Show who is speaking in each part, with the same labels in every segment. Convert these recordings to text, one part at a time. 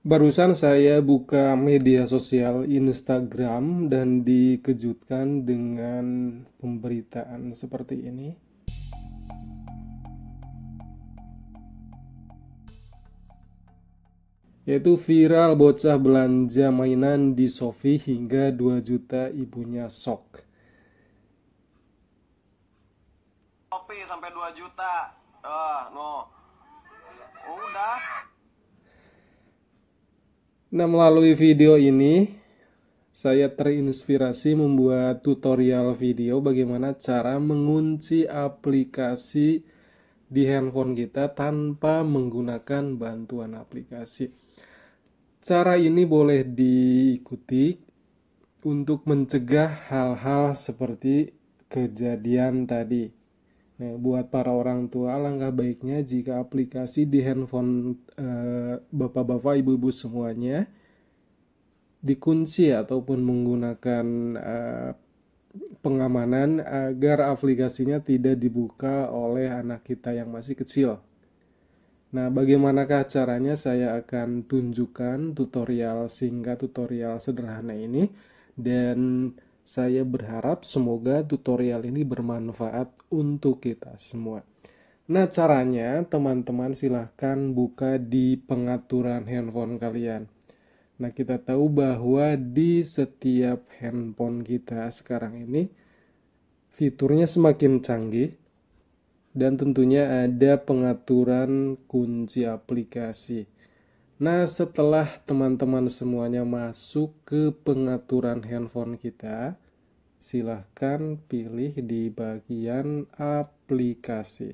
Speaker 1: Barusan saya buka media sosial Instagram dan dikejutkan dengan pemberitaan seperti ini, yaitu viral bocah belanja mainan di Shopee hingga 2 juta ibunya sok.
Speaker 2: Kopi sampai 2 juta. No. Udah.
Speaker 1: Nah, melalui video ini saya terinspirasi membuat tutorial video bagaimana cara mengunci aplikasi di handphone kita tanpa menggunakan bantuan aplikasi. Cara ini boleh diikuti untuk mencegah hal-hal seperti kejadian tadi. Nah, buat para orang tua, alangkah baiknya jika aplikasi di handphone bapak-bapak, ibu-ibu semuanya dikunci ataupun menggunakan pengamanan agar aplikasinya tidak dibuka oleh anak kita yang masih kecil. Nah, bagaimanakah caranya? Saya akan tunjukkan tutorial singkat, tutorial sederhana ini, dan saya berharap semoga tutorial ini bermanfaat untuk kita semua. Nah, caranya teman-teman silahkan buka di pengaturan handphone kalian. Nah, kita tahu bahwa di setiap handphone kita sekarang ini fiturnya semakin canggih, dan tentunya ada pengaturan kunci aplikasi. Nah, setelah teman-teman semuanya masuk ke pengaturan handphone kita, silahkan pilih di bagian aplikasi.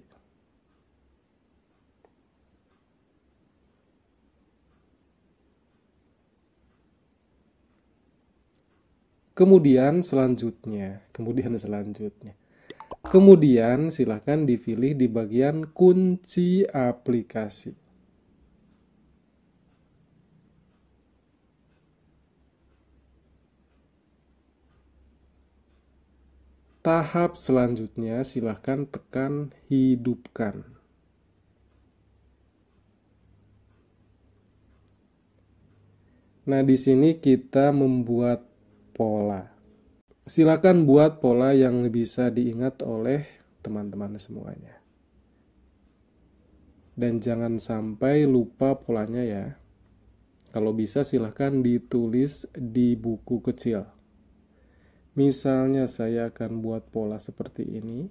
Speaker 1: Kemudian silahkan dipilih di bagian kunci aplikasi. Tahap selanjutnya silahkan tekan hidupkan. Nah, di sini kita membuat pola. Silakan buat pola yang bisa diingat oleh teman-teman semuanya. Dan jangan sampai lupa polanya ya. Kalau bisa silahkan ditulis di buku kecil. Misalnya saya akan buat pola seperti ini.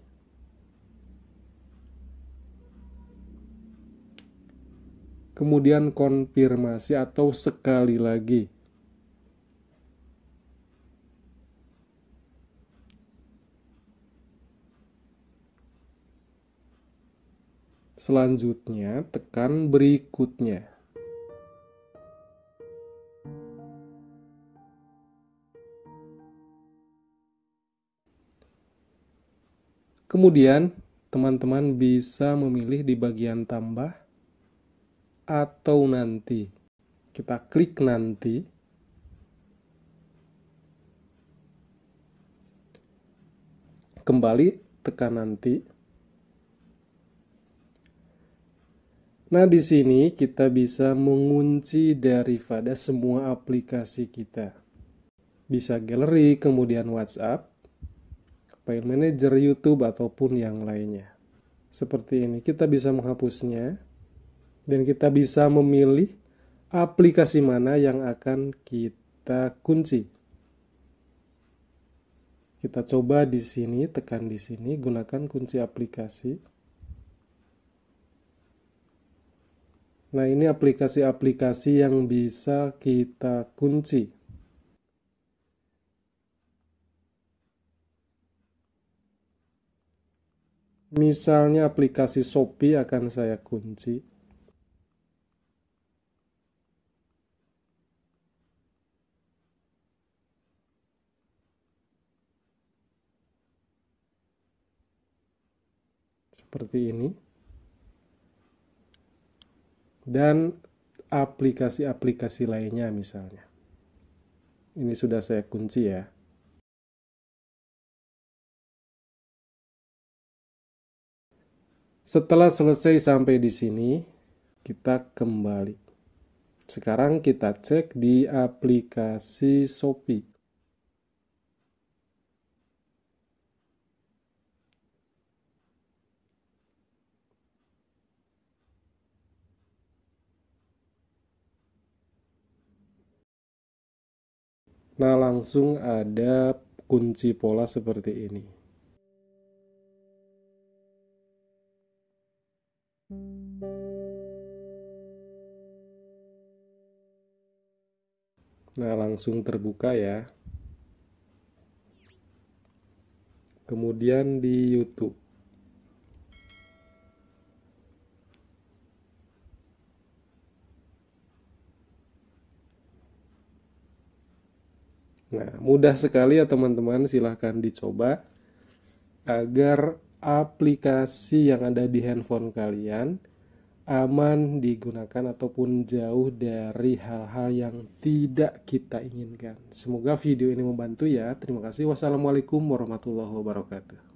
Speaker 1: Kemudian konfirmasi atau sekali lagi. Selanjutnya tekan berikutnya. Kemudian teman-teman bisa memilih di bagian tambah atau nanti. Kita klik nanti. Kembali tekan nanti. Nah, di sini kita bisa mengunci daripada semua aplikasi kita. Bisa galeri, kemudian WhatsApp, File Manager, YouTube, ataupun yang lainnya. Seperti ini, kita bisa menghapusnya, dan kita bisa memilih aplikasi mana yang akan kita kunci. Kita coba di sini, tekan di sini, gunakan kunci aplikasi. Nah, ini aplikasi-aplikasi yang bisa kita kunci. Misalnya aplikasi Shopee akan saya kunci. Seperti ini. Dan aplikasi-aplikasi lainnya misalnya. Ini sudah saya kunci ya. Setelah selesai sampai di sini, kita kembali. Sekarang kita cek di aplikasi Shopee. Nah, langsung ada kunci pola seperti ini. Nah, langsung terbuka ya. Kemudian di YouTube. Nah, mudah sekali ya teman-teman, silahkan dicoba agar aplikasi yang ada di handphone kalian aman digunakan ataupun jauh dari hal-hal yang tidak kita inginkan. Semoga video ini membantu ya. Terima kasih. Wassalamualaikum warahmatullahi wabarakatuh.